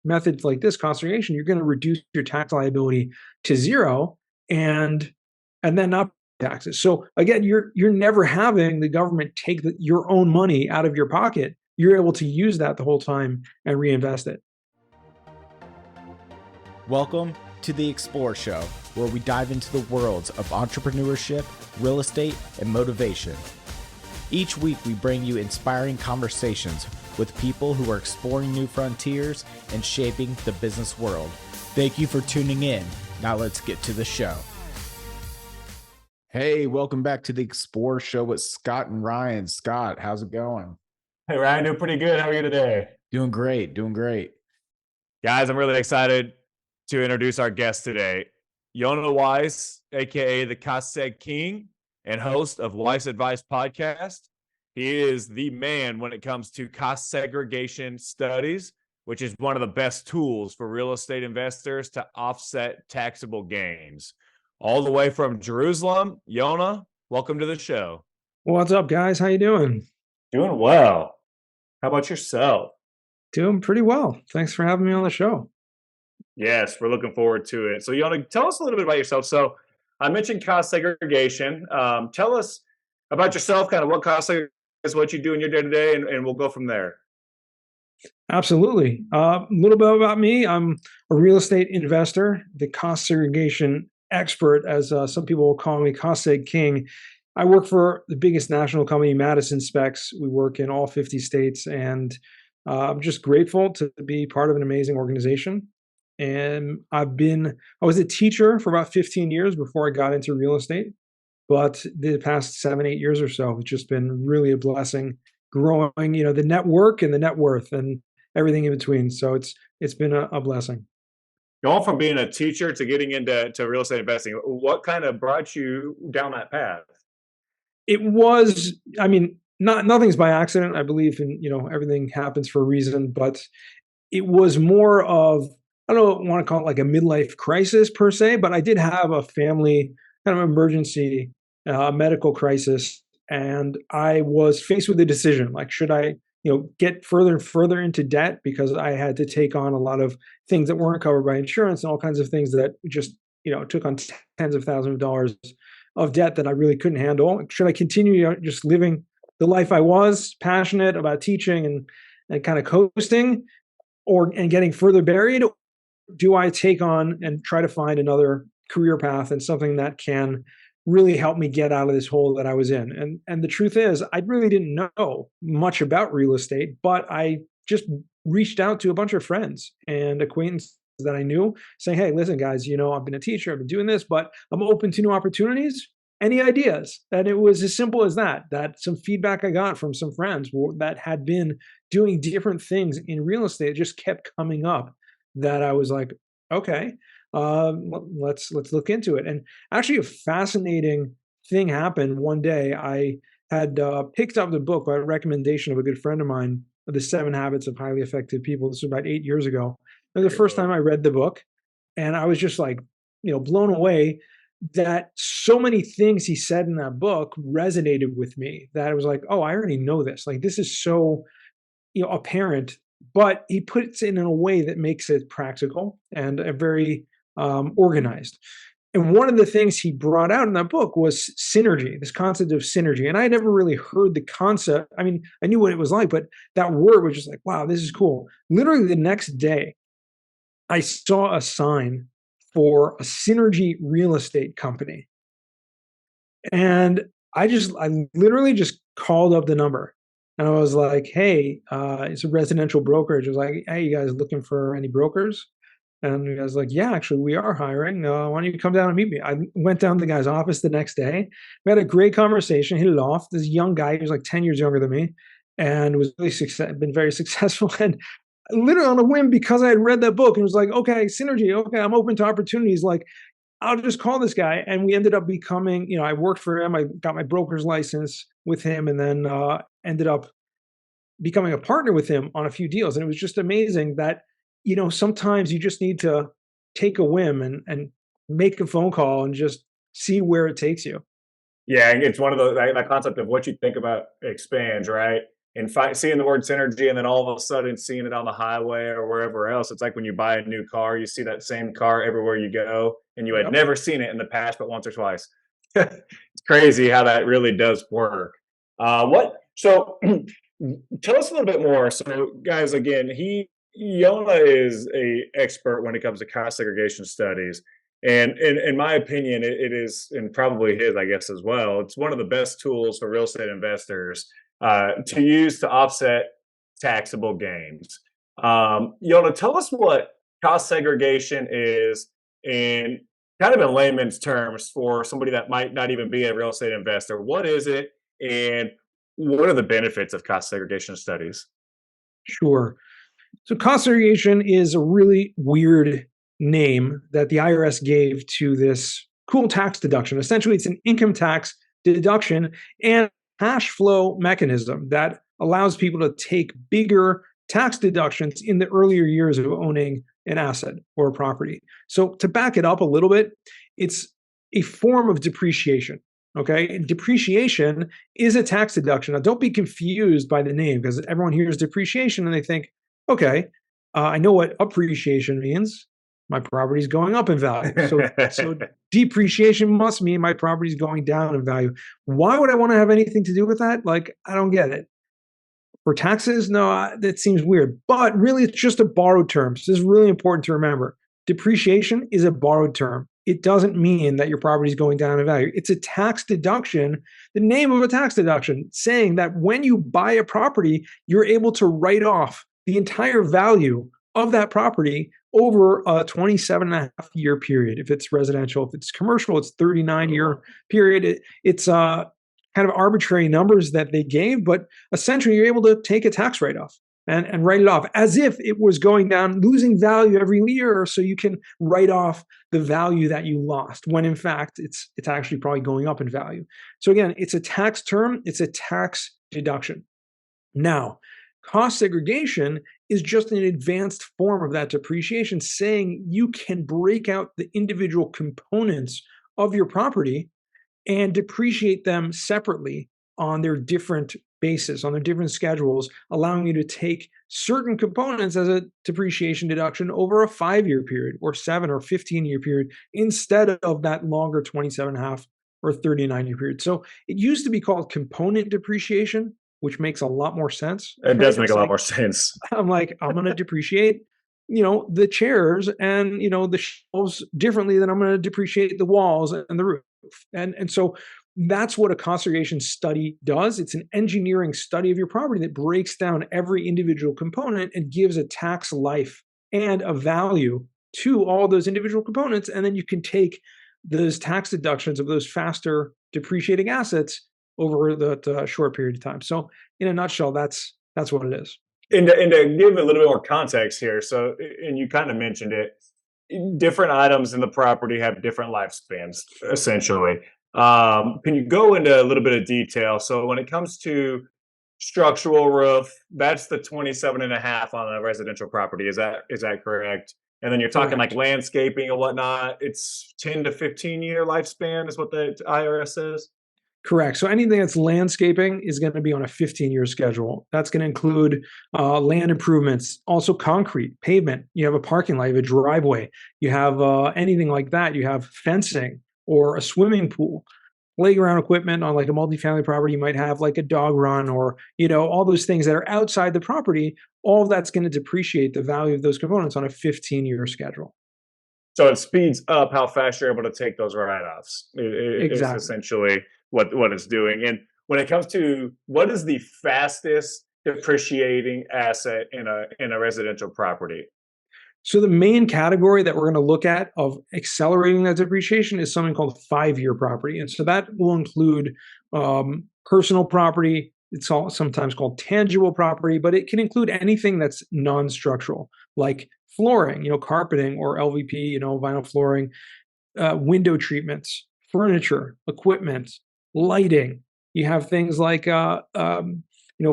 methods like this, cost segregation, you're going to reduce your tax liability to zero and then not taxes. So again, you're never having the government take your own money out of your pocket. You're able to use that the whole time and reinvest it. Welcome to the Xplor Show, where we dive into the worlds of entrepreneurship, real estate, and motivation. Each week, we bring you inspiring conversations with people who are exploring new frontiers and shaping the business world. Thank you for tuning in. Now let's get to the show. Hey, welcome back to the Xplor Show with Scott and Ryan. Scott, how's it going? Hey, Ryan, doing pretty good. How are you today? Doing great, doing great. Guys, I'm really excited to introduce our guest today, Yonah Weiss, aka the Cost Seg King and host of Weiss Advice podcast. He is the man when it comes to cost segregation studies, which is one of the best tools for real estate investors to offset taxable gains. All the way from Jerusalem, Yonah, welcome to the show. What's up, guys? How you doing? Doing well. How about yourself? Doing pretty well. Thanks for having me on the show. Yes, we're looking forward to it. So, Yonah, tell us a little bit about yourself. So, I mentioned cost segregation. Tell us about yourself, kind of what cost segregation is, what you do in your day-to-day, and we'll go from there. Absolutely. A little bit about me. I'm a real estate investor, the cost segregation expert, as some people will call me, Cost Seg King. I work for the biggest national company, Madison Specs. We work in all 50 states, and I'm just grateful to be part of an amazing organization. And I was a teacher for about 15 years before I got into real estate. But the past 7-8 years or so, it's just been really a blessing growing, the network and the net worth and everything in between. So it's been a blessing. Going from being a teacher to getting into real estate investing, what kind of brought you down that path? It was, nothing's by accident. I believe in, everything happens for a reason, but it was more of, I don't want to call it like a midlife crisis per se, but I did have a family kind of emergency medical crisis. And I was faced with a decision, like, should I, get further and further into debt because I had to take on a lot of things that weren't covered by insurance and all kinds of things that just, took on tens of thousands of dollars of debt that I really couldn't handle. Should I continue just living the life I was passionate about teaching and kind of coasting and getting further buried? Do I take on and try to find another career path and something that can really help me get out of this hole that I was in? And the truth is, I really didn't know much about real estate, but I just reached out to a bunch of friends and acquaintances that I knew saying, hey, listen, guys, I've been a teacher, I've been doing this, but I'm open to new opportunities. Any ideas? And it was as simple as that some feedback I got from some friends that had been doing different things in real estate just kept coming up, that I was like, okay, let's look into it. And actually a fascinating thing happened one day. I had picked up the book by recommendation of a good friend of mine, The 7 Habits of Highly Effective People. This was about 8 years ago. It was the first time I read the book, and I was just like, blown away that so many things he said in that book resonated with me, that I was like, oh, I already know this. Like, this is so, apparent, but he puts it in a way that makes it practical and very organized. And one of the things he brought out in that book was synergy, this concept of synergy. And I had never really heard the concept. I mean, I knew what it was like, but that word was just like, wow, this is cool. Literally the next day, I saw a sign for a synergy real estate company. And I literally just called up the number. And I was like, hey, it's a residential brokerage. I was like, hey, you guys looking for any brokers? And the guy's like, yeah, actually, we are hiring. Why don't you come down and meet me? I went down to the guy's office the next day. We had a great conversation, hit it off. This young guy, he was like 10 years younger than me and was really been very successful. And literally on a whim, because I had read that book and was like, okay, synergy. Okay, I'm open to opportunities. Like, I'll just call this guy. And we ended up becoming, I worked for him. I got my broker's license with him and then ended up becoming a partner with him on a few deals. And it was just amazing that, sometimes you just need to take a whim and make a phone call and just see where it takes you. Yeah, it's one of those, that concept of what you think about expands, right? and seeing the word synergy, and then all of a sudden seeing it on the highway or wherever else. It's like when you buy a new car, you see that same car everywhere you go, and you had Yep. never seen it in the past but once or twice. It's crazy how that really does work. What so tell us a little bit more. So, guys, again, Yonah is a expert when it comes to cost segregation studies, and in my opinion, it is, and probably his, I guess, as well. It's one of the best tools for real estate investors to use to offset taxable gains. Yonah, tell us what cost segregation is in kind of in layman's terms for somebody that might not even be a real estate investor. What is it, and what are the benefits of cost segregation studies? Sure. So cost segregation is a really weird name that the IRS gave to this cool tax deduction. Essentially, it's an income tax deduction and cash flow mechanism that allows people to take bigger tax deductions in the earlier years of owning an asset or a property. So to back it up a little bit, it's a form of depreciation. Okay. And depreciation is a tax deduction. Now, don't be confused by the name because everyone hears depreciation and they think, okay, I know what appreciation means. My property is going up in value. So depreciation must mean my property is going down in value. Why would I want to have anything to do with that? Like, I don't get it. For taxes, no, that seems weird. But really, it's just a borrowed term. So this is really important to remember. Depreciation is a borrowed term. It doesn't mean that your property is going down in value. It's a tax deduction, the name of a tax deduction, saying that when you buy a property, you're able to write off the entire value of that property over a 27.5 year period. If it's residential, if it's commercial, it's 39-year period. It's kind of arbitrary numbers that they gave, but essentially you're able to take a tax write-off and write it off as if it was going down, losing value every year, so you can write off the value that you lost, when in fact it's actually probably going up in value. So again, it's a tax term, it's a tax deduction. Now, cost segregation is just an advanced form of that depreciation, saying you can break out the individual components of your property and depreciate them separately on their different basis, on their different schedules, allowing you to take certain components as a depreciation deduction over a 5-year period or 7 or 15-year period instead of that longer 27.5 or 39-year period. So it used to be called component depreciation, which makes a lot more sense. It does make It's a lot like, more sense. I'm like, I'm going to depreciate, the chairs and, the shelves differently than I'm going to depreciate the walls and the roof. And so that's what a cost segregation study does. It's an engineering study of your property that breaks down every individual component and gives a tax life and a value to all those individual components. And then you can take those tax deductions of those faster depreciating assets over that short period of time. So in a nutshell, that's what it is. And to give a little bit more context here, so, and you kind of mentioned it, different items in the property have different lifespans, essentially. Can you go into a little bit of detail? So when it comes to structural roof, that's the 27.5 on a residential property. Is that correct? And then you're talking Correct. like landscaping and whatnot. It's 10 to 15-year lifespan is what the IRS says. Correct. So anything that's landscaping is going to be on a 15-year schedule. That's going to include land improvements, also concrete, pavement. You have a parking lot, you have a driveway, you have anything like that. You have fencing or a swimming pool, playground equipment on like a multifamily property. You might have like a dog run or, all those things that are outside the property. All of that's going to depreciate the value of those components on a 15-year schedule. So it speeds up how fast you're able to take those write-offs. Is Exactly. essentially what it's doing. And when it comes to what is the fastest depreciating asset in a residential property? So the main category that we're going to look at of accelerating that depreciation is something called 5-year property. And so that will include personal property. It's sometimes called tangible property, but it can include anything that's non-structural, like flooring, carpeting or LVP, vinyl flooring, window treatments, furniture, equipment, lighting. You have things like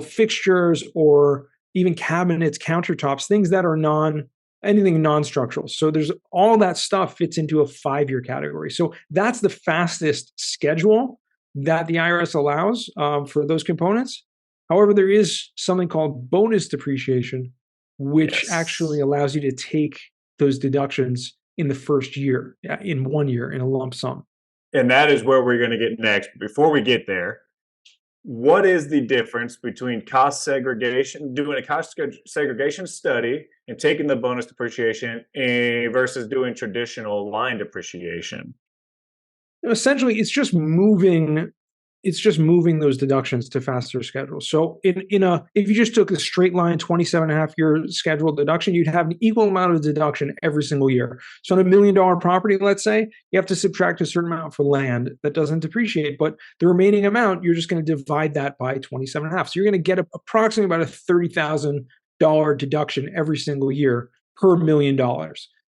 fixtures or even cabinets, countertops, things that are anything non-structural. So there's all that stuff fits into a 5-year category. So that's the fastest schedule that the IRS allows for those components. However, there is something called bonus depreciation, which actually Yes. allows you to take those deductions in the first year, in 1 year, in a lump sum. And that is where we're going to get next. Before we get there, what is the difference between cost segregation, doing a cost segregation study and taking the bonus depreciation versus doing traditional line depreciation? Essentially, it's just moving those deductions to faster schedules. So if you just took a straight line 27.5 year scheduled deduction, you'd have an equal amount of deduction every single year. So on $1 million property, let's say, you have to subtract a certain amount for land that doesn't depreciate, but the remaining amount, you're just going to divide that by 27.5. So you're going to get approximately about a $30,000 deduction every single year per $1 million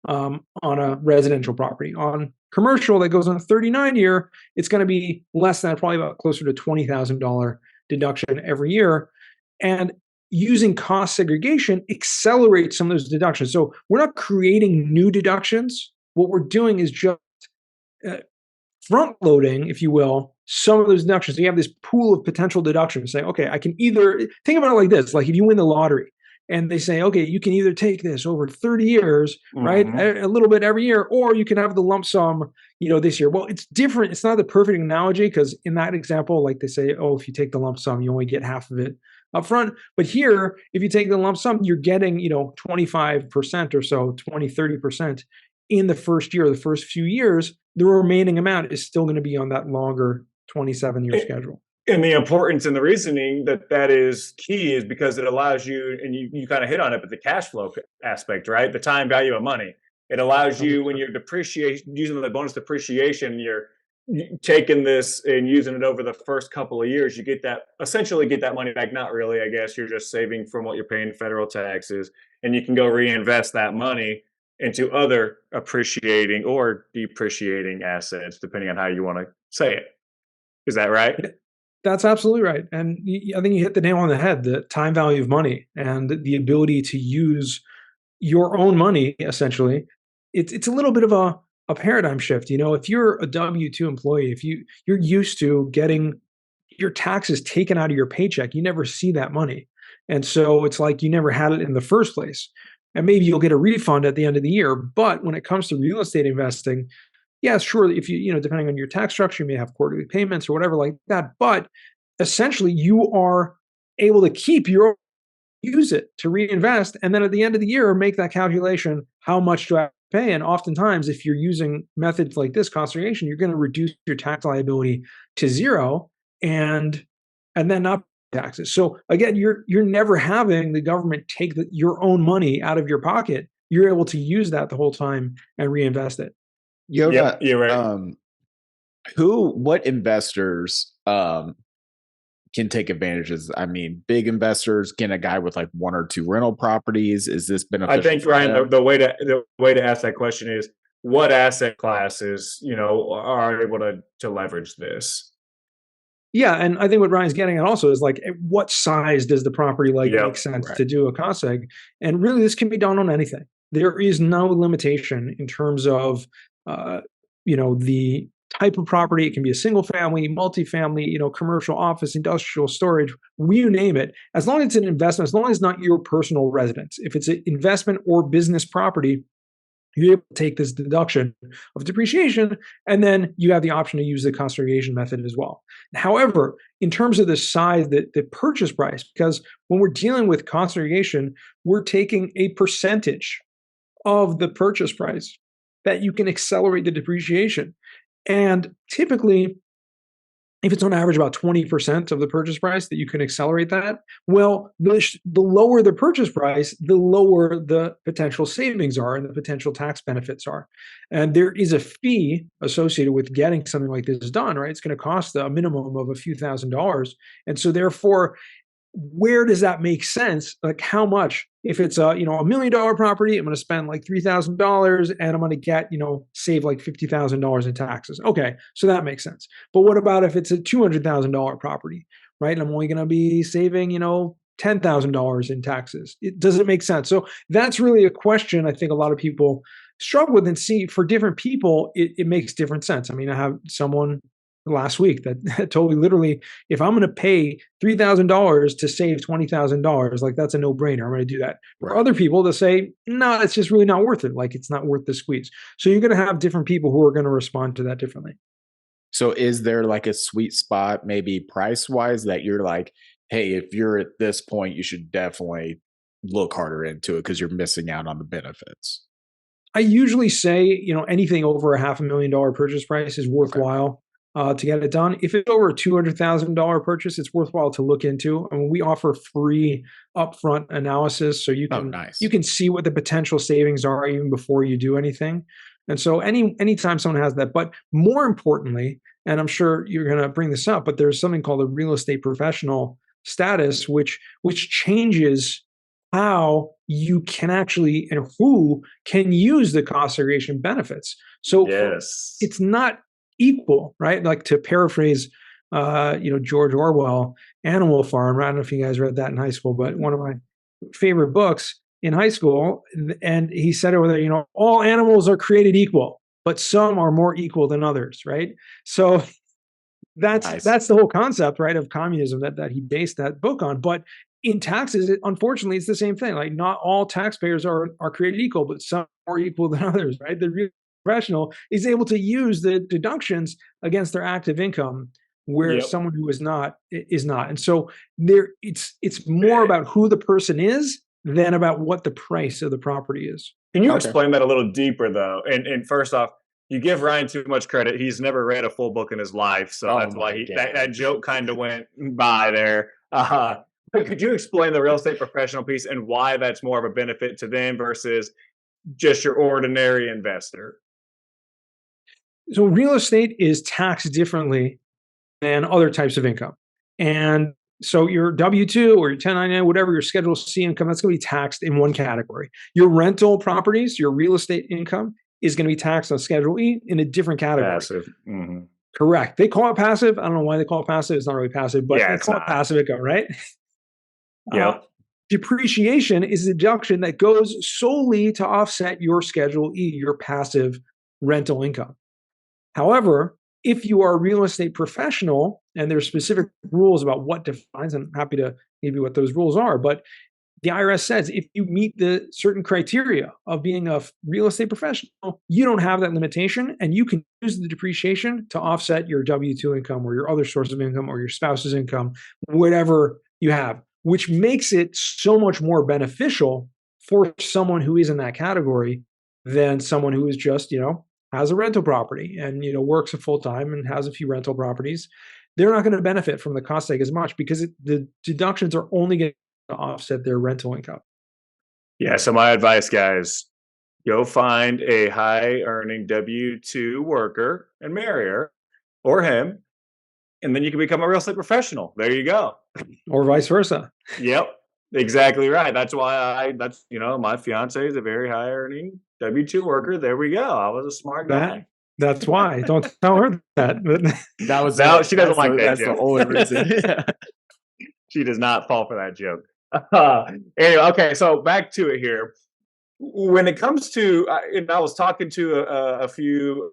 on a residential property. On commercial that goes on a 39 year, it's going to be less than that, probably about closer to $20,000 deduction every year. And using cost segregation accelerates some of those deductions. So we're not creating new deductions. What we're doing is just uh, front loading, if you will, some of those deductions. So you have this pool of potential deductions. Say, okay, I can either think about it like this: like if you win the lottery, and they say, okay, you can either take this over 30 years, right, a little bit every year, or you can have the lump sum, this year. Well, it's different. It's not the perfect analogy because in that example, like they say, oh, if you take the lump sum, you only get half of it up front. But here, if you take the lump sum, you're getting, 25% or so, 20, 30% in the first year, the first few years. The remaining amount is still going to be on that longer 27-year schedule. And the importance and the reasoning that is key is because it allows you, and you kind of hit on it, but the cash flow aspect, right? The time value of money. It allows you, when you're using the bonus depreciation, you're taking this and using it over the first couple of years, you essentially get that money back. Not really, I guess. You're just saving from what you're paying federal taxes, and you can go reinvest that money into other appreciating or depreciating assets, depending on how you want to say it. Is that right? That's absolutely right. And I think you hit the nail on the head, the time value of money and the ability to use your own money, essentially. It's a little bit of a paradigm shift. If you're a W-2 employee, if you're used to getting your taxes taken out of your paycheck, you never see that money. And so it's like you never had it in the first place. And maybe you'll get a refund at the end of the year. But when it comes to real estate investing, yeah, sure. If depending on your tax structure, you may have quarterly payments or whatever like that. But essentially, you are able to keep your use it to reinvest, and then at the end of the year, make that calculation: how much do I pay? And oftentimes, if you're using methods like this, cost segregation, you're going to reduce your tax liability to zero, and then not taxes. So again, you're never having the government take your own money out of your pocket. You're able to use that the whole time and reinvest it. Yonah, Yep, you're right. What investors can take advantages? I mean, big investors, can a guy with like one or two rental properties, is this beneficial? I think, Ryan, the way to ask that question is, what asset classes, are able to leverage this? Yeah, and I think what Ryan's getting at also is like, what size does the property make sense right. to do a cost seg? And really, this can be done on anything. There is no limitation in terms of, the type of property. It can be a single family, multifamily, commercial, office, industrial, storage, you name it. As long as it's an investment, as long as it's not your personal residence, if it's an investment or business property, you're able to take this deduction of depreciation, and then you have the option to use the cost segregation method as well. However, in terms of the size, the purchase price, because when we're dealing with cost segregation, we're taking a percentage of the purchase price that you can accelerate the depreciation. And typically, if it's on average about 20% of the purchase price that you can accelerate that, well, the lower the purchase price, the lower the potential savings are and the potential tax benefits are. And there is a fee associated with getting something like this done, right? It's going to cost a minimum of a few $1,000s. And so therefore, where does that make sense? Like how much? If it's $1 million property, I'm going to spend like $3,000 and I'm going to get, save like $50,000 in taxes. Okay, so that makes sense. But what about if it's a $200,000 property, right? And I'm only going to be saving, $10,000 in taxes. Does it make sense? So that's really a question I think a lot of people struggle with, and see for different people, it makes different sense. I mean, I have someone last week that told me literally, if I'm going to pay $3,000 to save $20,000, like that's a no brainer. I'm going to do that. For other people to say, no, it's just really not worth it. Like it's not worth the squeeze. So you're going to have different people who are going to respond to that differently. So is there like a sweet spot, maybe price wise, that you're like, hey, if you're at this point, you should definitely look harder into it because you're missing out on the benefits? I usually say, anything over a $500,000 purchase price is worthwhile to get it done. If it's over a $200,000 purchase, it's worthwhile to look into. I mean, we offer free upfront analysis, so you can see what the potential savings are even before you do anything. And so anytime someone has that, but more importantly, and I'm sure you're going to bring this up, but there's something called a real estate professional status, which changes how you can actually and who can use the cost segregation benefits. So it's not equal, right? Like to paraphrase, George Orwell, Animal Farm. I don't know if you guys read that in high school, but one of my favorite books in high school. And he said over there, all animals are created equal, but some are more equal than others, right? So that's the whole concept, right, of communism that he based that book on. But in taxes, unfortunately, it's the same thing. Like not all taxpayers are created equal, but some are equal than others, right? The real professional is able to use the deductions against their active income, where someone who is not. And so it's more about who the person is than about what the price of the property is. Can you explain that a little deeper, though? And first off, you give Ryan too much credit. He's never read a full book in his life, so that's why that joke kind of went by there. But could you explain the real estate professional piece and why that's more of a benefit to them versus just your ordinary investor? So real estate is taxed differently than other types of income. And so your W-2 or your 1099, whatever your Schedule C income, that's going to be taxed in one category. Your rental properties, your real estate income, is going to be taxed on Schedule E in a different category. Passive. Mm-hmm. Correct. They call it passive. I don't know why they call it passive. It's not really passive, but they call it passive income, right? Yeah. Depreciation is a deduction that goes solely to offset your Schedule E, your passive rental income. However, if you are a real estate professional, and there's specific rules about what defines, I'm happy to give you what those rules are, but the IRS says if you meet the certain criteria of being a real estate professional, you don't have that limitation, and you can use the depreciation to offset your W-2 income or your other source of income or your spouse's income, whatever you have, which makes it so much more beneficial for someone who is in that category than someone who is just, has a rental property and, works a full-time and has a few rental properties. They're not going to benefit from the cost seg as much because the deductions are only going to offset their rental income. Yeah. So my advice, guys, go find a high-earning W-2 worker and marry her or him, and then you can become a real estate professional. There you go. Or vice versa. Yep. Exactly right. That's why my fiance is a very high-earning W-2 worker. There we go. I was a smart guy. That's why. Don't tell her that. That was she doesn't like that joke. That's the only reason. She does not fall for that joke. Anyway, okay. So back to it here. When it comes to, I was talking to a few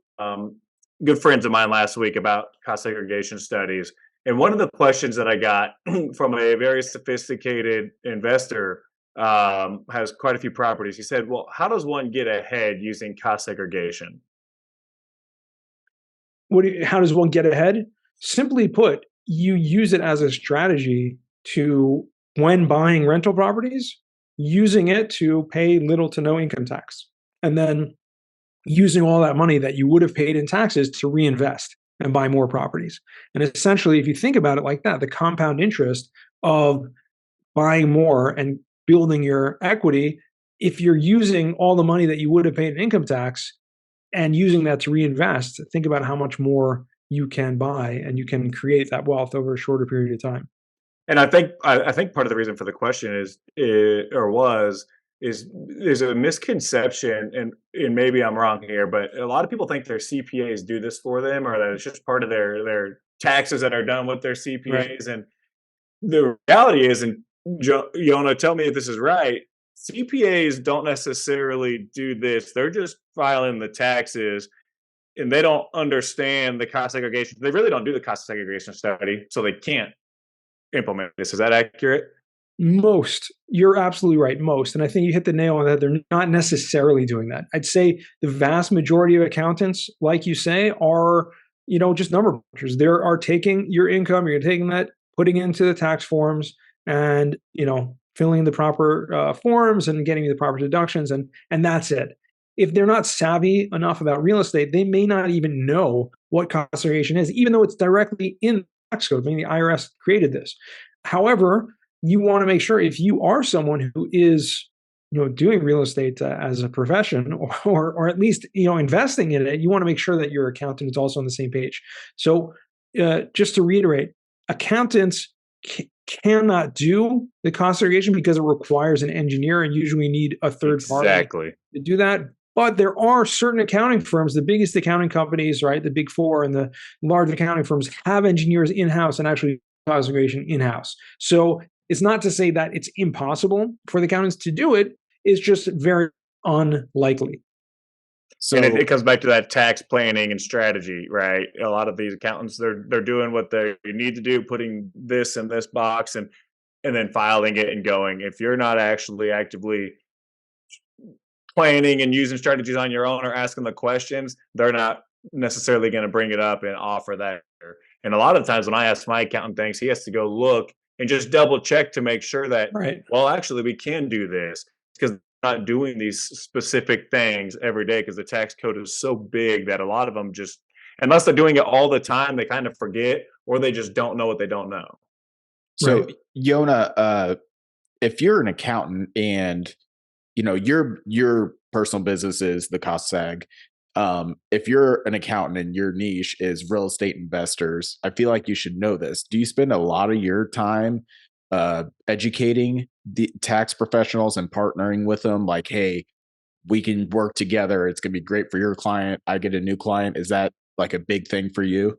good friends of mine last week about cost segregation studies. And one of the questions that I got from a very sophisticated investor has quite a few properties. He said, well, how does one get ahead using cost segregation? How does one get ahead? Simply put, you use it as a strategy to, when buying rental properties, using it to pay little to no income tax. And then using all that money that you would have paid in taxes to reinvest and buy more properties. And essentially, if you think about it like that, the compound interest of buying more and building your equity, if you're using all the money that you would have paid in income tax and using that to reinvest, think about how much more you can buy and you can create that wealth over a shorter period of time. And I think part of the reason for the question is there's a misconception, and maybe I'm wrong here, but a lot of people think their CPAs do this for them, or that it's just part of their taxes that are done with their CPAs. Right. And the reality is, and Yonah, tell me if this is right, CPAs don't necessarily do this. They're just filing the taxes. and they don't understand the cost segregation. They really don't do the cost segregation study, so they can't implement this. Is that accurate? Most. You're absolutely right. Most. And I think you hit the nail on the head. They're not necessarily doing that. I'd say the vast majority of accountants, like you say, are, just number crunchers. They are taking your income, you're taking that, putting it into the tax forms and, filling the proper forms and getting the proper deductions. And that's it. If they're not savvy enough about real estate, they may not even know what cost segregation is, even though it's directly in the tax code. I mean, the IRS created this. However, you want to make sure if you are someone who is, doing real estate as a profession, or at least investing in it, you want to make sure that your accountant is also on the same page. So, just to reiterate, accountants cannot do the cost segregation because it requires an engineer, and usually need a third party to do that. But there are certain accounting firms, the biggest accounting companies, right, the big four and the large accounting firms, have engineers in-house and actually cost segregation in-house. So it's not to say that it's impossible for the accountants to do it. It's just very unlikely. So, and it comes back to that tax planning and strategy, right? A lot of these accountants, they're doing what they need to do, putting this in this box and then filing it and going. If you're not actually actively planning and using strategies on your own or asking the questions, they're not necessarily going to bring it up and offer that. And a lot of times when I ask my accountant things, he has to go look and just double check to make sure that, right, well, actually we can do this, because not doing these specific things every day, because the tax code is so big that a lot of them just, unless they're doing it all the time, they kind of forget, or they just don't know what they don't know. So, right. Yonah, if you're an accountant and your personal business is the cost seg, if you're an accountant and your niche is real estate investors, I feel like you should know this. Do you spend a lot of your time educating the tax professionals and partnering with them? Like, hey, we can work together. It's going to be great for your client. I get a new client. Is that like a big thing for you?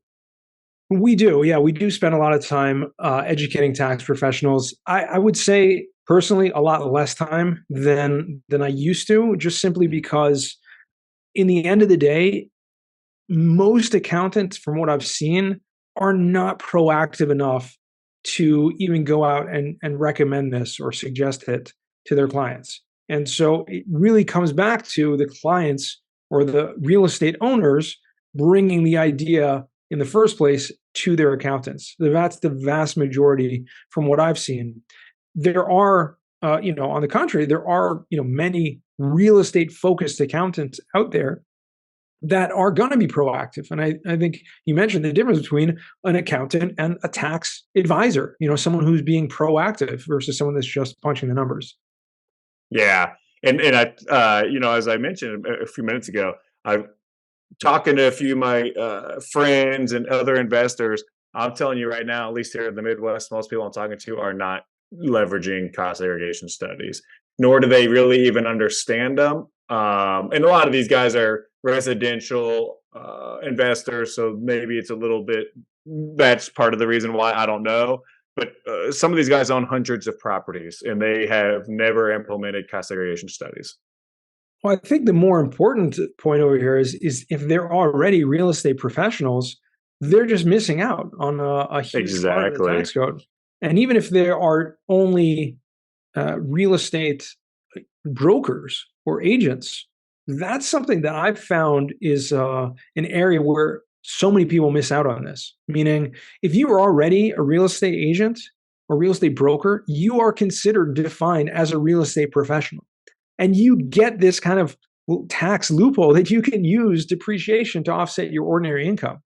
We do. Yeah, we do spend a lot of time educating tax professionals. I would say personally a lot less time than I used to, just simply because in the end of the day, most accountants, from what I've seen, are not proactive enough to even go out and recommend this or suggest it to their clients. And so it really comes back to the clients or the real estate owners bringing the idea in the first place to their accountants. That's the vast majority from what I've seen. There are, on the contrary, there are, many real estate focused accountants out there that are going to be proactive. And I think you mentioned the difference between an accountant and a tax advisor, someone who's being proactive versus someone that's just punching the numbers. Yeah. And I, as I mentioned a few minutes ago, I'm talking to a few of my friends and other investors. I'm telling you right now, at least here in the Midwest, most people I'm talking to are not leveraging cost segregation studies, nor do they really even understand them. And a lot of these guys are residential investors, so maybe it's a little bit, that's part of the reason why, I don't know. But some of these guys own hundreds of properties and they have never implemented cost segregation studies. Well, I think the more important point over here is if they're already real estate professionals, they're just missing out on a huge part of the tax code. And even if there are only real estate brokers or agents, that's something that I've found is an area where so many people miss out on this. Meaning, if you are already a real estate agent or real estate broker, you are considered defined as a real estate professional. And you get this kind of tax loophole that you can use depreciation to offset your ordinary income.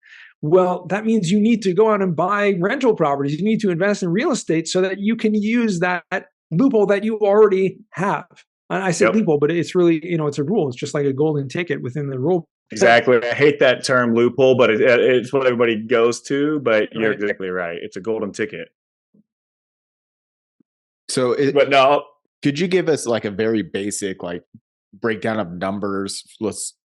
Well, that means you need to go out and buy rental properties. You need to invest in real estate so that you can use that loophole that you already have. And I say loophole, but it's really, it's a rule. It's just like a golden ticket within the rule. Exactly. I hate that term loophole, but it's what everybody goes to. But you're exactly right. It's a golden ticket. So, but no. Could you give us like a very basic like breakdown of numbers? Let's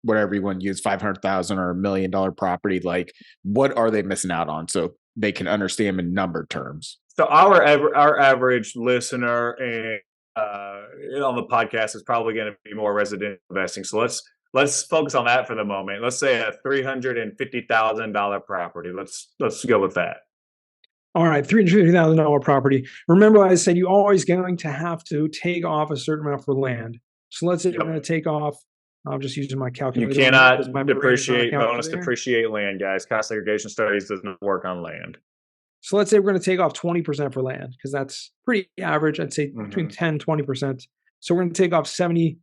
whatever you want to use, 500,000 or $1 million property. Like, what are they missing out on so they can understand in number terms? So our average listener and on the podcast is probably going to be more residential investing. So let's let's focus on that for the moment. Let's say a $350,000 property. Let's go with that. All right, $350,000 property. Remember, I said you're always going to have to take off a certain amount for land. So let's say we're going to take off. I'm just using my You calculator because cannot my brain is not a bonus calculator. depreciate land, guys. Cost segregation studies does not work on land. So let's say we're going to take off 20% for land because that's pretty average. I'd say between 10 and 20%. So we're going to take off $70,000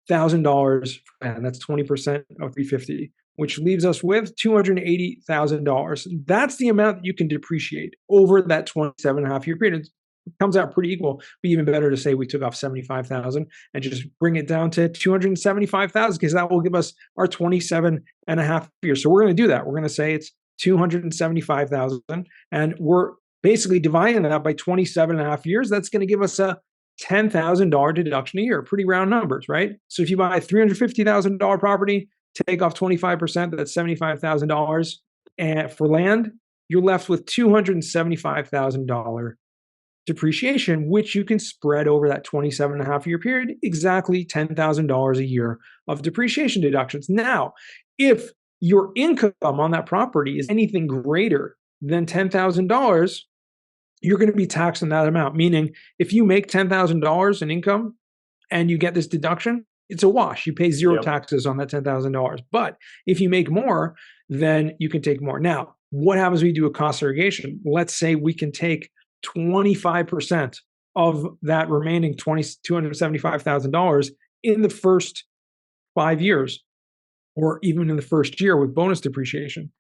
for land. That's 20% of 350, which leaves us with $280,000. That's the amount that you can depreciate over that 27.5 year period. It comes out pretty equal. But even better to say we took off 75,000 and just bring it down to 275,000 because that will give us our 27.5 years. So we're going to do that. We're going to say it's 275,000, and we're basically dividing that by 27.5 years. That's going to give us a $10,000 deduction a year. Pretty round numbers, right? So if you buy a $350,000 property, take off 25%, that's $75,000. And for land, you're left with $275,000 depreciation, which you can spread over that 27.5 year period, exactly $10,000 a year of depreciation deductions. Now, if your income on that property is anything greater than $10,000, you're going to be taxed on that amount. Meaning, if you make $10,000 in income and you get this deduction, it's a wash. You pay zero taxes on that $10,000. But if you make more, then you can take more. Now, what happens when you do a cost segregation? Let's say we can take 25% of that remaining $275,000 in the first 5 years, or even in the first year with bonus depreciation.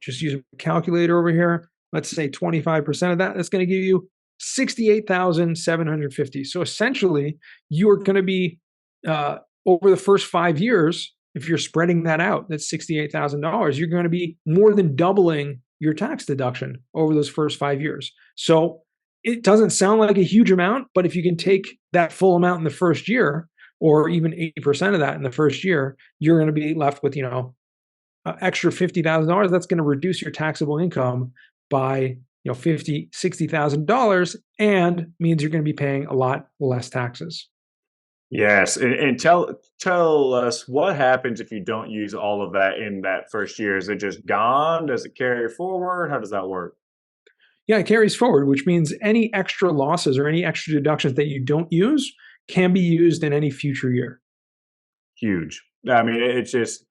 Just using a calculator over here. Let's say 25% of that. That's going to give you 68,750. So essentially, you're going to be over the first 5 years. If you're spreading that out, that's $68,000. You're going to be more than doubling your tax deduction over those first 5 years. So it doesn't sound like a huge amount, but if you can take that full amount in the first year, or even 80% of that in the first year, you're going to be left with, extra $50,000. That's going to reduce your taxable income by, $50,000, $60,000, and means you're going to be paying a lot less taxes. Yes, and tell us what happens if you don't use all of that in that first year. Is it just gone? Does it carry forward? How does that work? Yeah, it carries forward, which means any extra losses or any extra deductions that you don't use can be used in any future year. Huge. I mean, it's just,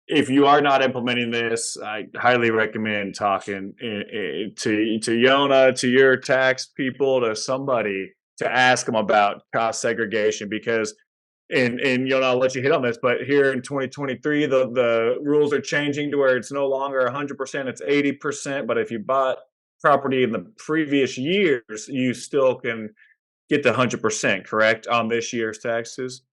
if you are not implementing this, I highly recommend talking to Yonah, to your tax people, to somebody, to ask them about cost segregation, because and Yonah, I'll let you hit on this, but here in 2023, the rules are changing to where it's no longer 100%, it's 80%. But if you bought property in the previous years, you still can get the 100%, correct, on this year's taxes?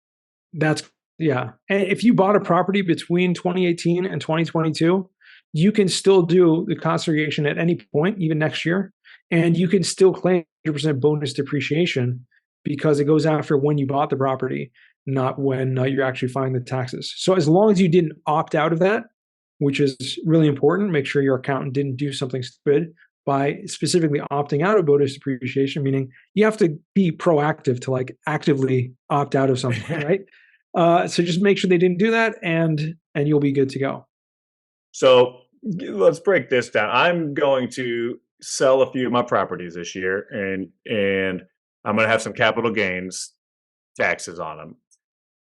Yeah. And if you bought a property between 2018 and 2022, you can still do the cost segregation at any point, even next year. And you can still claim 100% bonus depreciation because it goes after when you bought the property, not when you're actually filing the taxes. So as long as you didn't opt out of that, which is really important, make sure your accountant didn't do something stupid by specifically opting out of bonus depreciation, meaning you have to be proactive to actively opt out of something, right? So just make sure they didn't do that, and you'll be good to go. So let's break this down. I'm going to sell a few of my properties this year, and I'm going to have some capital gains taxes on them.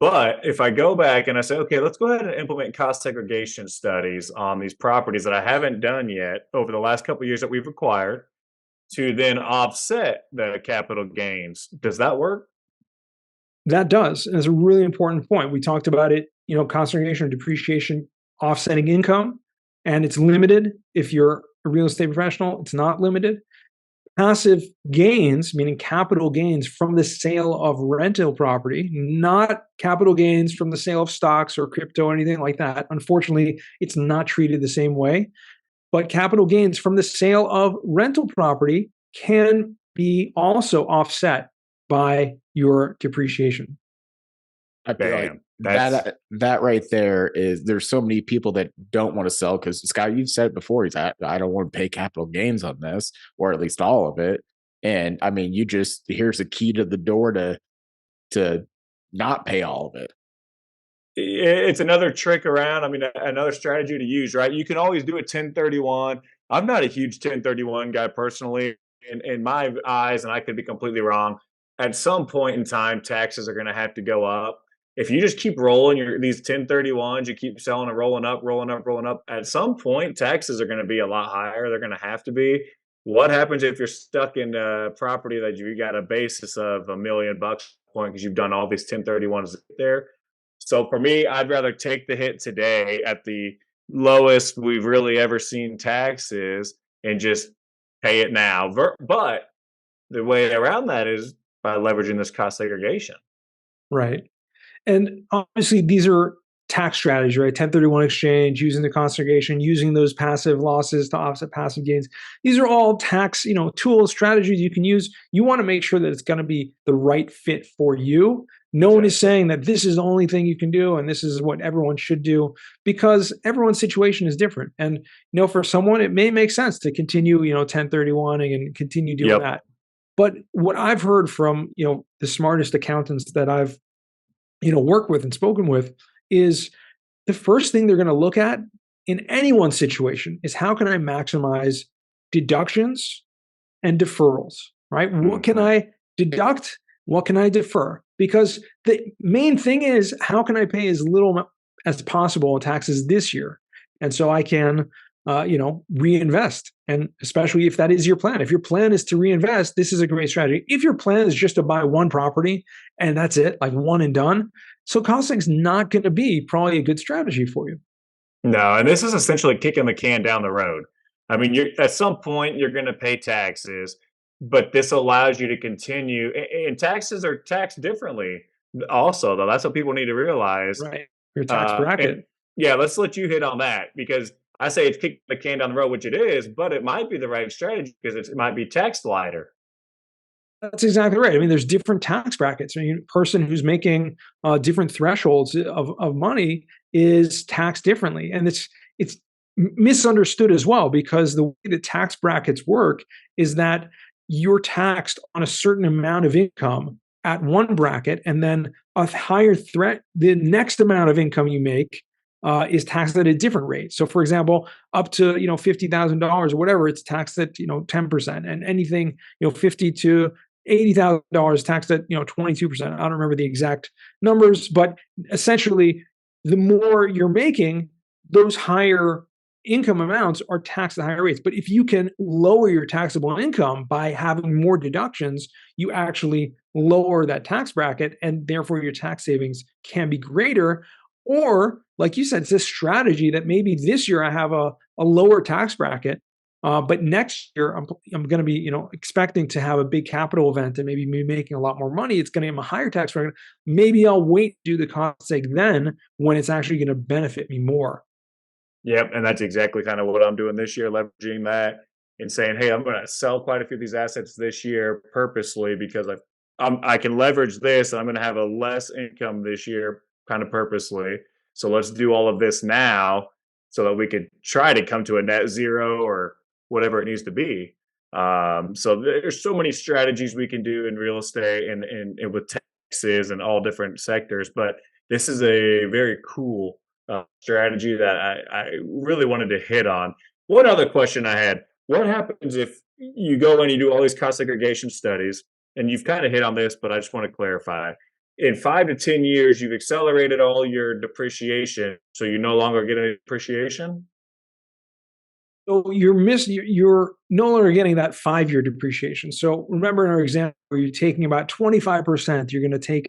But if I go back and I say, okay, let's go ahead and implement cost segregation studies on these properties that I haven't done yet over the last couple of years that we've acquired, to then offset the capital gains, does that work? That does. And it's a really important point. We talked about it, cost segregation or depreciation offsetting income, and it's limited if you're a real estate professional. It's not limited. Passive gains, meaning capital gains from the sale of rental property, not capital gains from the sale of stocks or crypto or anything like that. Unfortunately, it's not treated the same way. But capital gains from the sale of rental property can be also offset by your depreciation. I feel like that right there is, there's so many people that don't want to sell because, Scott, you've said before, I don't want to pay capital gains on this, or at least all of it. And I mean, here's a key to the door to not pay all of it. it's another trick around. I mean, another strategy to use, right? You can always do a 1031. I'm not a huge 1031 guy personally, in my eyes, and I could be completely wrong. At some point in time, taxes are going to have to go up. If you just keep rolling these 1031s, you keep selling and rolling up, rolling up, rolling up. At some point, taxes are going to be a lot higher. They're going to have to be. What happens if you're stuck in a property that you got a basis of $1 million point because you've done all these 1031s there? So for me, I'd rather take the hit today at the lowest we've really ever seen taxes and just pay it now. But the way around that is by leveraging this cost segregation. Right. And obviously, these are tax strategies, right? 1031 exchange, using the cost segregation, using those passive losses to offset passive gains. These are all tax, tools, strategies you can use. You want to make sure that it's going to be the right fit for you. No one is saying that this is the only thing you can do and this is what everyone should do, because everyone's situation is different. And for someone, it may make sense to continue, 1031 and continue doing that. But what I've heard from the smartest accountants that I've worked with and spoken with is the first thing they're going to look at in anyone's situation is how can I maximize deductions and deferrals, right? What can I deduct? What can I defer? Because the main thing is how can I pay as little as possible in taxes this year? And so I can reinvest. And especially if that is your plan. If your plan is to reinvest, this is a great strategy. If your plan is just to buy one property and that's it, like one and done, so cost seg's not going to be probably a good strategy for you. No, and this is essentially kicking the can down the road. I mean, at some point you're going to pay taxes, but this allows you to continue. And taxes are taxed differently. Also, though, that's what people need to realize. Right. Your tax bracket. Yeah, let's let you hit on that because I say it's kicking the can down the road, which it is, but it might be the right strategy because it might be taxed lighter. That's exactly right. I mean, there's different tax brackets. I mean, a person who's making different thresholds of money is taxed differently, and it's misunderstood as well because the way that tax brackets work is that you're taxed on a certain amount of income at one bracket, and then a higher the next amount of income you make is taxed at a different rate. So, for example, up to $50,000 or whatever, it's taxed at 10%, and anything $50,000 to $80,000 taxed at 22%. I don't remember the exact numbers, but essentially, the more you're making, those higher income amounts are taxed at higher rates. But if you can lower your taxable income by having more deductions, you actually lower that tax bracket, and therefore your tax savings can be greater. Or, like you said, it's a strategy that maybe this year I have a lower tax bracket, but next year I'm going to be expecting to have a big capital event and maybe me making a lot more money. It's going to give a higher tax bracket. Maybe I'll wait to do the cost seg then when it's actually going to benefit me more. Yep, and that's exactly kind of what I'm doing this year, leveraging that and saying, "Hey, I'm going to sell quite a few of these assets this year purposely because I can leverage this, and I'm going to have a less income this year, kind of purposely. So let's do all of this now, so that we could try to come to a net zero or whatever it needs to be." So there's so many strategies we can do in real estate and with taxes and all different sectors, but this is a very cool strategy that I really wanted to hit on. One other question I had: what happens if you go and you do all these cost segregation studies, and you've kind of hit on this, but I just want to clarify? In 5 to 10 years, you've accelerated all your depreciation, so you no longer get any depreciation. So you're no longer getting that 5-year depreciation. So remember in our example, where you're taking about 25% you're going to take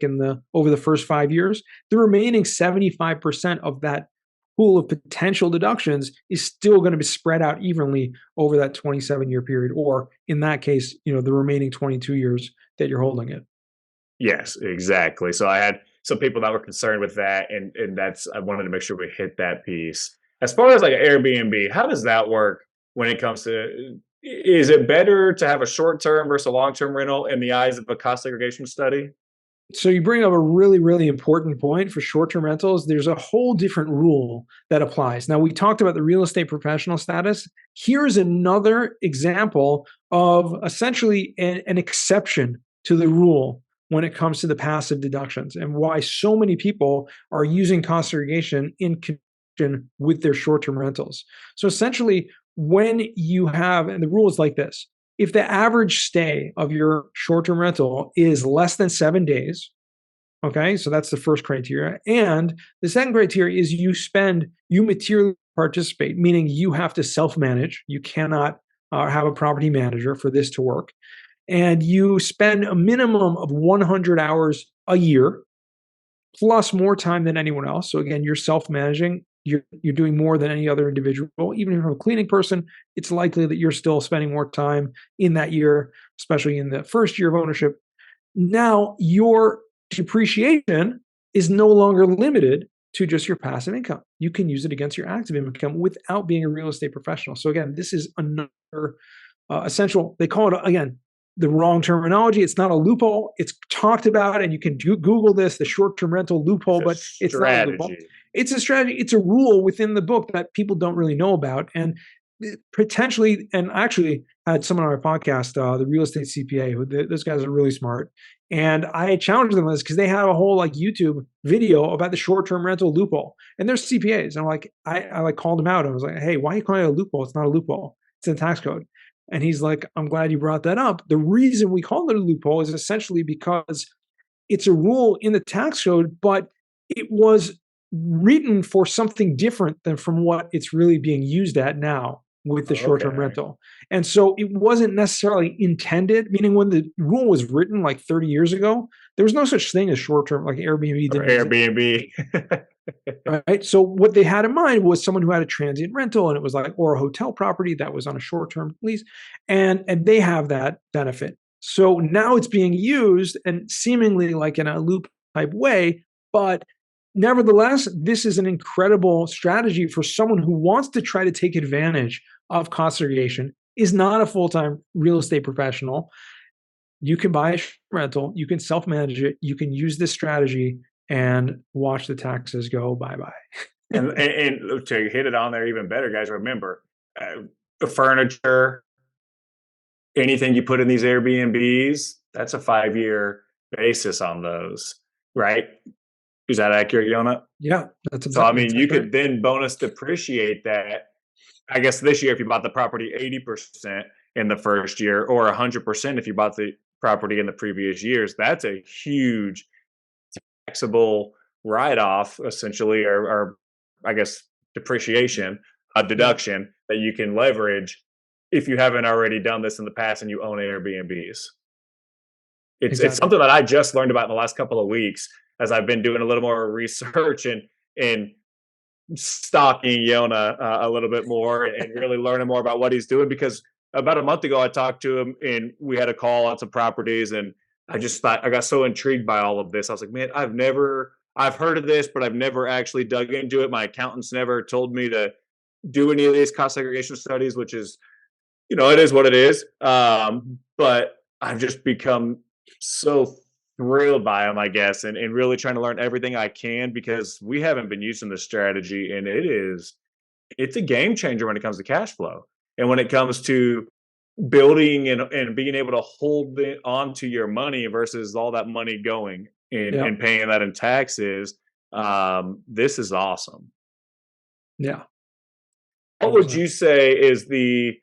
over the first 5 years. The remaining 75% of that pool of potential deductions is still going to be spread out evenly over that 27-year period, or in that case, the remaining 22 years that you're holding it. Yes, exactly. So I had some people that were concerned with that, and I wanted to make sure we hit that piece. As far as like Airbnb, how does that work when it comes to? Is it better to have a short term versus a long term rental in the eyes of a cost segregation study? So you bring up a really, really important point for short-term rentals. There's a whole different rule that applies. Now, we talked about the real estate professional status. Here's another example of essentially an exception to the rule when it comes to the passive deductions, and why so many people are using cost segregation in conjunction with their short-term rentals. So essentially, when you have, and the rule is like this, if the average stay of your short-term rental is less than 7 days, okay, so that's the first criteria. And the second criteria is you materially participate, meaning you have to self-manage. You cannot have a property manager for this to work. And you spend a minimum of 100 hours a year, plus more time than anyone else. So again, you're self-managing. You're doing more than any other individual. Even if you're a cleaning person, it's likely that you're still spending more time in that year, especially in the first year of ownership. Now, your depreciation is no longer limited to just your passive income. You can use it against your active income without being a real estate professional. So again, this is another essential. They call it, again, the wrong terminology. It's not a loophole. It's talked about, and you can Google this, the short-term rental loophole, but it's not a loophole. It's a strategy. It's a rule within the book that people don't really know about. And potentially, and I actually had someone on my podcast, the real estate CPA, who those guys are really smart. And I challenged them on this because they had a whole like YouTube video about the short-term rental loophole. And they're CPAs. And I'm like, I like called them out. I was like, hey, why are you calling it a loophole? It's not a loophole. It's in the tax code. And he's like, I'm glad you brought that up. The reason we call it a loophole is essentially because it's a rule in the tax code, but it was written for something different than from what it's really being used at now with the short-term rental. And so it wasn't necessarily intended, meaning when the rule was written like 30 years ago, there was no such thing as short-term, like Airbnb didn't Airbnb. Right. So what they had in mind was someone who had a transient rental, and it was like, or a hotel property that was on a short-term lease, and they have that benefit. So now it's being used and seemingly like in a loop type way, but nevertheless, this is an incredible strategy for someone who wants to try to take advantage of cost segregation, is not a full-time real estate professional. You can buy a rental, you can self-manage it, you can use this strategy and watch the taxes go bye-bye. and to hit it on there even better, guys, remember, furniture, anything you put in these Airbnbs, that's a 5-year basis on those, right? Is that accurate, Yonah? Yeah, that's so. I mean, you could then bonus depreciate that. I guess this year, if you bought the property 80% in the first year, or 100% if you bought the property in the previous years, that's a huge taxable write-off, essentially, or I guess depreciation, a deduction that you can leverage if you haven't already done this in the past and you own Airbnbs. It's something that I just learned about in the last couple of weeks as I've been doing a little more research and stalking Yonah a little bit more and really learning more about what he's doing. Because about a month ago, I talked to him and we had a call on some properties, and I just thought, I got so intrigued by all of this. I was like, man, I've heard of this, but I've never actually dug into it. My accountants never told me to do any of these cost segregation studies, which is, it is what it is. But I've just become so thrilled by them, I guess, and really trying to learn everything I can, because we haven't been using this strategy, and it's a game changer when it comes to cash flow. And when it comes to building and being able to hold it onto your money versus all that money going and paying that in taxes, this is awesome. Yeah. What would you say is the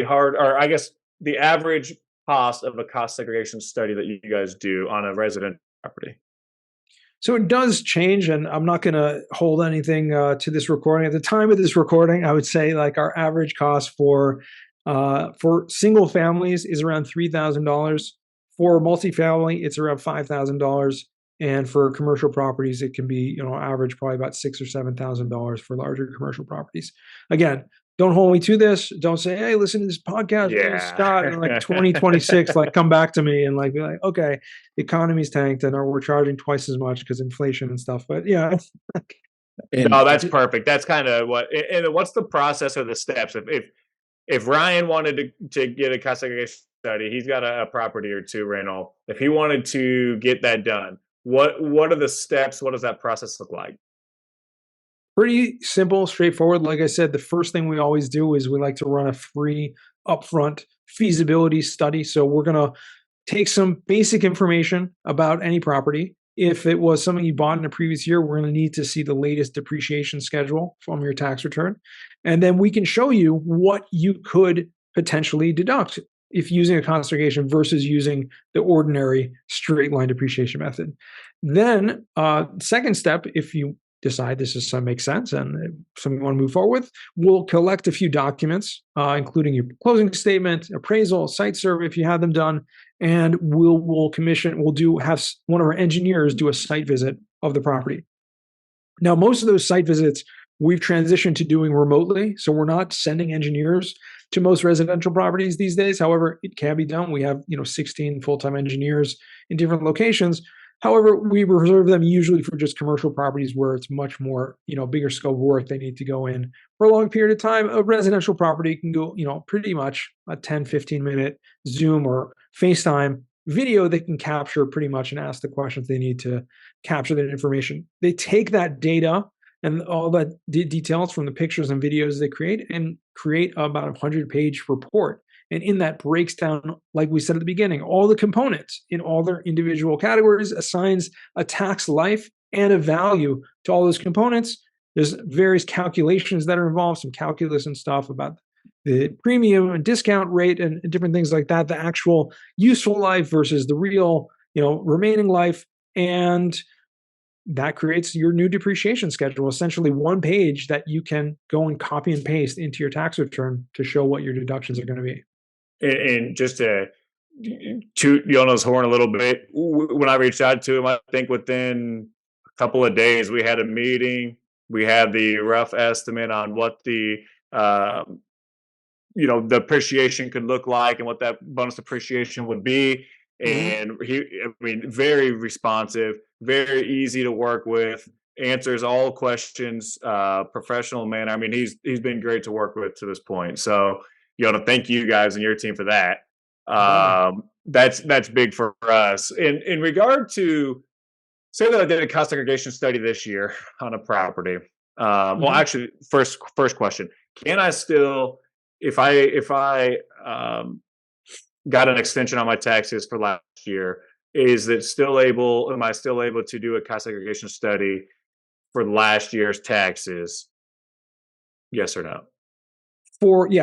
hard, or I guess the average cost of a cost segregation study that you guys do on a resident property? So it does change, and I'm not going to hold anything to this recording. At the time of this recording, I would say like our average cost for single families is around $3,000. For multifamily, it's around $5,000, and for commercial properties, it can be average probably about $6,000 or $7,000 for larger commercial properties. Again, don't hold me to this. Don't say, hey, listen to this podcast, Scott, in like 2026, like come back to me and like be like, okay, the economy's tanked and we're charging twice as much because inflation and stuff. But yeah. No, that's perfect. That's kind of and what's the process or the steps? If Ryan wanted to get a cost segregation study, he's got a property or two rental. If he wanted to get that done, what are the steps? What does that process look like? Pretty simple, straightforward. Like I said, the first thing we always do is we like to run a free upfront feasibility study. So we're going to take some basic information about any property. If it was something you bought in a previous year, we're going to need to see the latest depreciation schedule from your tax return. And then we can show you what you could potentially deduct if using a cost segregation versus using the ordinary straight line depreciation method. Then, second step, if you decide this is something makes sense and something you want to move forward with, we'll collect a few documents, including your closing statement, appraisal, site survey if you have them done, and we'll have one of our engineers do a site visit of the property. Now, most of those site visits we've transitioned to doing remotely, so we're not sending engineers to most residential properties these days. However, it can be done. We have 16 full-time engineers in different locations. However, we reserve them usually for just commercial properties where it's much more, bigger scope of work. They need to go in for a long period of time. A residential property can go, pretty much a 10, 15-minute Zoom or FaceTime video they can capture pretty much and ask the questions they need to capture that information. They take that data and all that details from the pictures and videos they create and create about a 100-page report. And in that breaks down, like we said at the beginning, all the components in all their individual categories, assigns a tax life and a value to all those components. There's various calculations that are involved, some calculus and stuff about the premium and discount rate and different things like that, the actual useful life versus the real, remaining life. And that creates your new depreciation schedule, essentially one page that you can go and copy and paste into your tax return to show what your deductions are going to be. And just to toot Yonah's horn a little bit, when I reached out to him, I think within a couple of days, we had a meeting. We had the rough estimate on what the depreciation could look like and what that bonus depreciation would be. And very responsive, very easy to work with, answers all questions, professional manner. I mean, he's been great to work with to this point. So, thank you guys and your team for that. That's big for us. In regard to, say that I did a cost segregation study this year on a property. Well, actually, first question: can I still, if I got an extension on my taxes for last year, am I still able to do a cost segregation study for last year's taxes? Yes or no?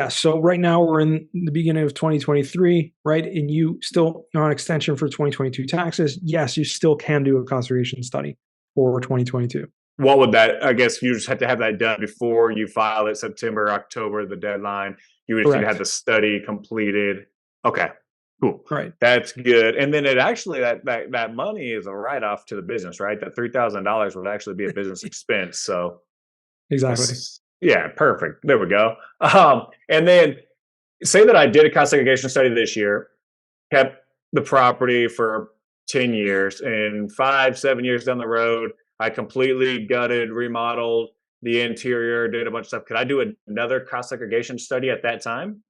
So right now we're in the beginning of 2023, right? And you still are on extension for 2022 taxes. Yes, you still can do a cost segregation study for 2022. What would that, I guess you just have to have that done before you file it, September, October, the deadline. You would have the study completed. Okay, cool. Right. That's good. And then it actually, that money is a write-off to the business, right? That $3,000 would actually be a business expense. So exactly. Yeah, perfect. There we go. And then say that I did a cost segregation study this year, kept the property for 10 years, and 5-7 years down the road, I completely gutted, remodeled the interior, did a bunch of stuff. Could I do another cost segregation study at that time?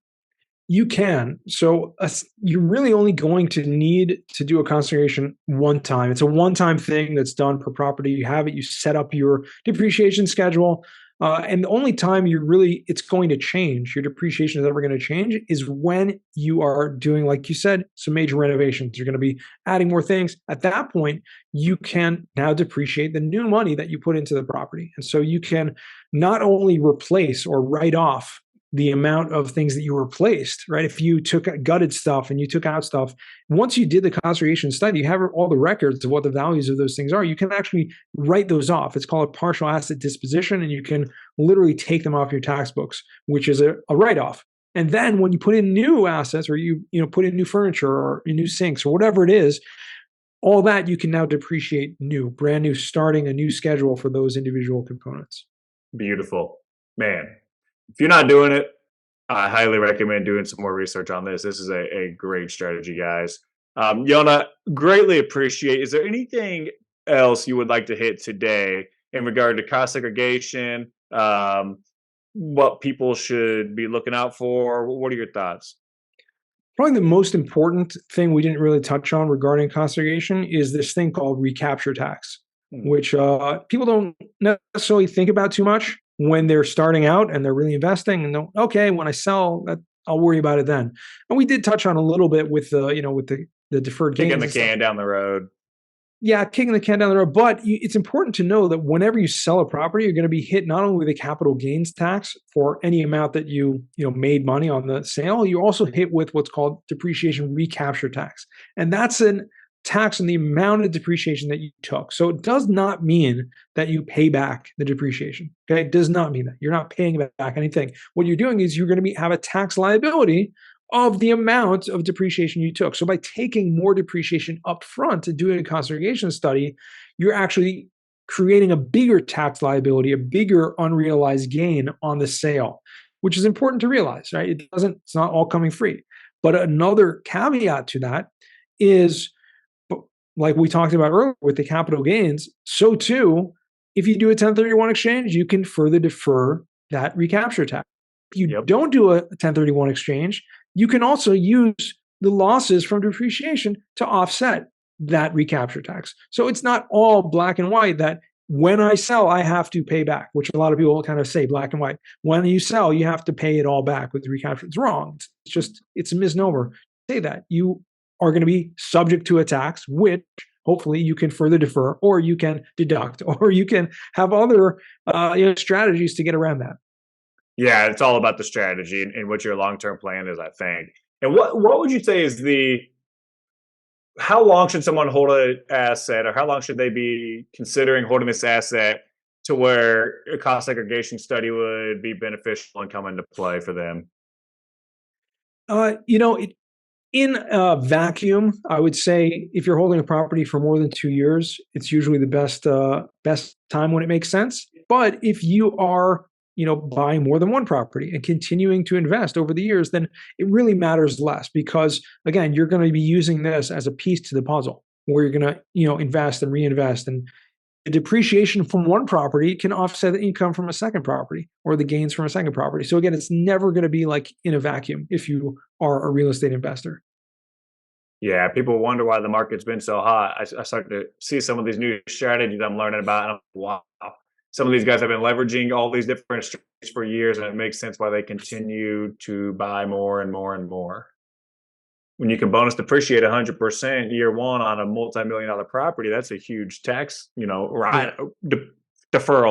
You can. So you're really only going to need to do a cost segregation one time. It's a one-time thing that's done per property. You have it, you set up your depreciation schedule. And the only time it's going to change, your depreciation is ever going to change, is when you are doing, like you said, some major renovations. You're going to be adding more things. At that point, you can now depreciate the new money that you put into the property. And so you can not only replace or write off the amount of things that you replaced, right? If you took gutted stuff and you took out stuff, once you did the cost segregation study, you have all the records of what the values of those things are. You can actually write those off. It's called a partial asset disposition, and you can literally take them off your tax books, which is a write-off. And then when you put in new assets, or you put in new furniture or new sinks or whatever it is, all that you can now depreciate brand new, starting a new schedule for those individual components. Beautiful, man. If you're not doing it, I highly recommend doing some more research on this. This is a great strategy, guys. Yonah, greatly appreciate. Is there anything else you would like to hit today in regard to cost segregation? What people should be looking out for? What are your thoughts? Probably the most important thing we didn't really touch on regarding cost segregation is this thing called recapture tax, which people don't necessarily think about too much when they're starting out and they're really investing, and okay, when I sell, I'll worry about it then. And we did touch on a little bit with the the deferred Kicking gains. the can down the road. Yeah, kicking the can down the road. But it's important to know that whenever you sell a property, you're going to be hit not only with the capital gains tax for any amount that you made money on the sale, you also hit with what's called depreciation recapture tax. And that's an tax on the amount of depreciation that you took. So it does not mean that you pay back the depreciation. Okay, it does not mean that. You're not paying back anything. What you're doing is you're going to have a tax liability of the amount of depreciation you took. So by taking more depreciation up front and doing a cost segregation study, you're actually creating a bigger tax liability, a bigger unrealized gain on the sale, which is important to realize, right? It's not all coming free. But another caveat to that is, like we talked about earlier with the capital gains, so too, if you do a 1031 exchange, you can further defer that recapture tax. If you don't do a 1031 exchange, you can also use the losses from depreciation to offset that recapture tax. So it's not all black and white that when I sell, I have to pay back, which a lot of people kind of say black and white. When you sell, you have to pay it all back with the recapture. It's wrong. It's a misnomer. Say that. You are going to be subject to a tax, which hopefully you can further defer, or you can deduct, or you can have other strategies to get around that. Yeah, it's all about the strategy and what your long-term plan is, I think. And what would you say is how long should someone hold an asset, or how long should they be considering holding this asset to where a cost segregation study would be beneficial and come into play for them? In a vacuum, I would say if you're holding a property for more than 2 years, it's usually the best time when it makes sense. But if you are buying more than one property and continuing to invest over the years, then it really matters less, because again, you're going to be using this as a piece to the puzzle where you're going to invest and reinvest, and the depreciation from one property can offset the income from a second property or the gains from a second property. So again, it's never going to be like in a vacuum if you are a real estate investor. Yeah, people wonder why the market's been so hot. I start to see some of these new strategies I'm learning about, and I'm like, wow, some of these guys have been leveraging all these different strategies for years, and it makes sense why they continue to buy more and more and more. When you can bonus depreciate 100% year one on a multi-million-dollar property, that's a huge tax, deferral,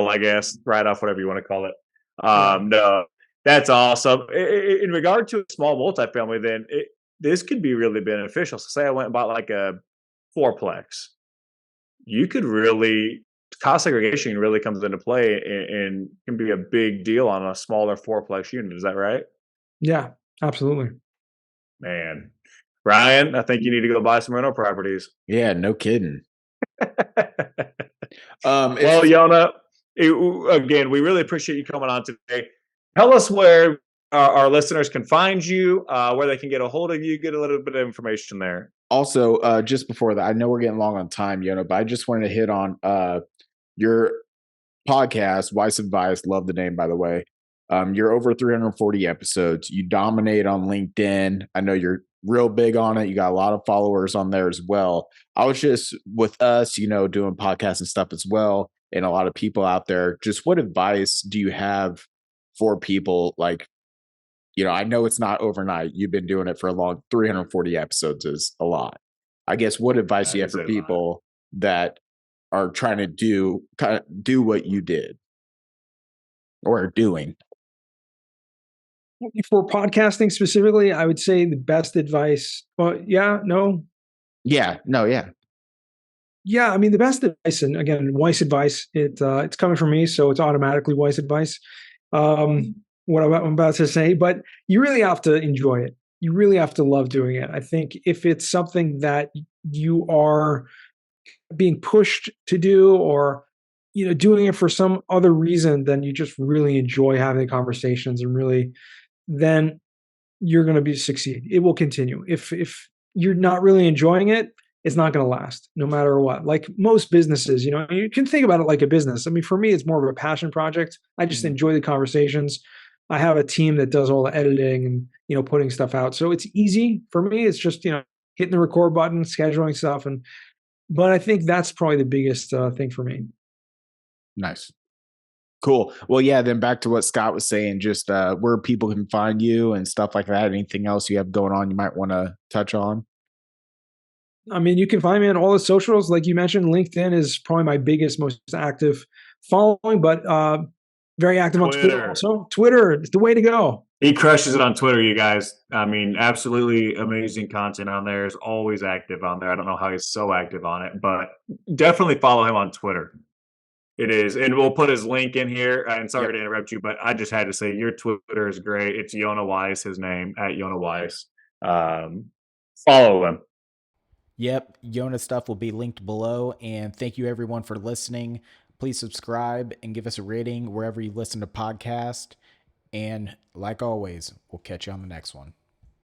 I guess, write off, whatever you want to call it. No, that's awesome. In regard to a small multifamily, then this could be really beneficial. So say I went and bought like a fourplex. You could really, cost segregation really comes into play and can be a big deal on a smaller fourplex unit. Is that right? Yeah, absolutely. Man. Ryan, I think you need to go buy some rental properties. Yeah, no kidding. Well, Yonah, again, we really appreciate you coming on today. Tell us where our listeners can find you, where they can get a hold of you, get a little bit of information there. Also, just before that, I know we're getting long on time, Yonah, but I just wanted to hit on your podcast, Weiss Advice. Love the name, by the way. You're over 340 episodes. You dominate on LinkedIn. I know you're real big on it. You got a lot of followers on there as well. I was just, with us, doing podcasts and stuff as well, and a lot of people out there, just what advice do you have for people? Like, I know it's not overnight. You've been doing it for a long, 340 episodes is a lot. I guess what advice do you have for people that are trying to do what you did or are doing? For podcasting specifically, I would say the best advice. Yeah. I mean, the best advice, and again, Weiss Advice. It's coming from me, so it's automatically Weiss Advice. What I'm about to say, but you really have to enjoy it. You really have to love doing it. I think if it's something that you are being pushed to do, or doing it for some other reason, then you just really enjoy having the conversations, and really, then you're going to succeed. It will continue. If you're not really enjoying it, it's not going to last, no matter what. Like most businesses, you can think about it like a business. I mean, for me, it's more of a passion project. I just enjoy the conversations. I have a team that does all the editing and putting stuff out, so it's easy for me. It's just hitting the record button, scheduling stuff, but I think that's probably the biggest thing for me. Nice. Cool. Well, yeah, then back to what Scott was saying, just where people can find you and stuff like that. Anything else you have going on you might want to touch on? I mean, you can find me on all the socials. Like you mentioned, LinkedIn is probably my biggest, most active following, but very active on Twitter Twitter. also. Twitter is the way to go. He crushes it on Twitter, you guys. I mean, absolutely amazing content on there. Is always active on there. I don't know how he's so active on it, but definitely follow him on Twitter. It is, and we'll put his link in here. And sorry to interrupt you, but I just had to say your Twitter is great. It's Yonah Weiss, his name at Yonah Weiss. Follow him. Yep, Yona's stuff will be linked below. And thank you everyone for listening. Please subscribe and give us a rating wherever you listen to podcasts. And like always, we'll catch you on the next one.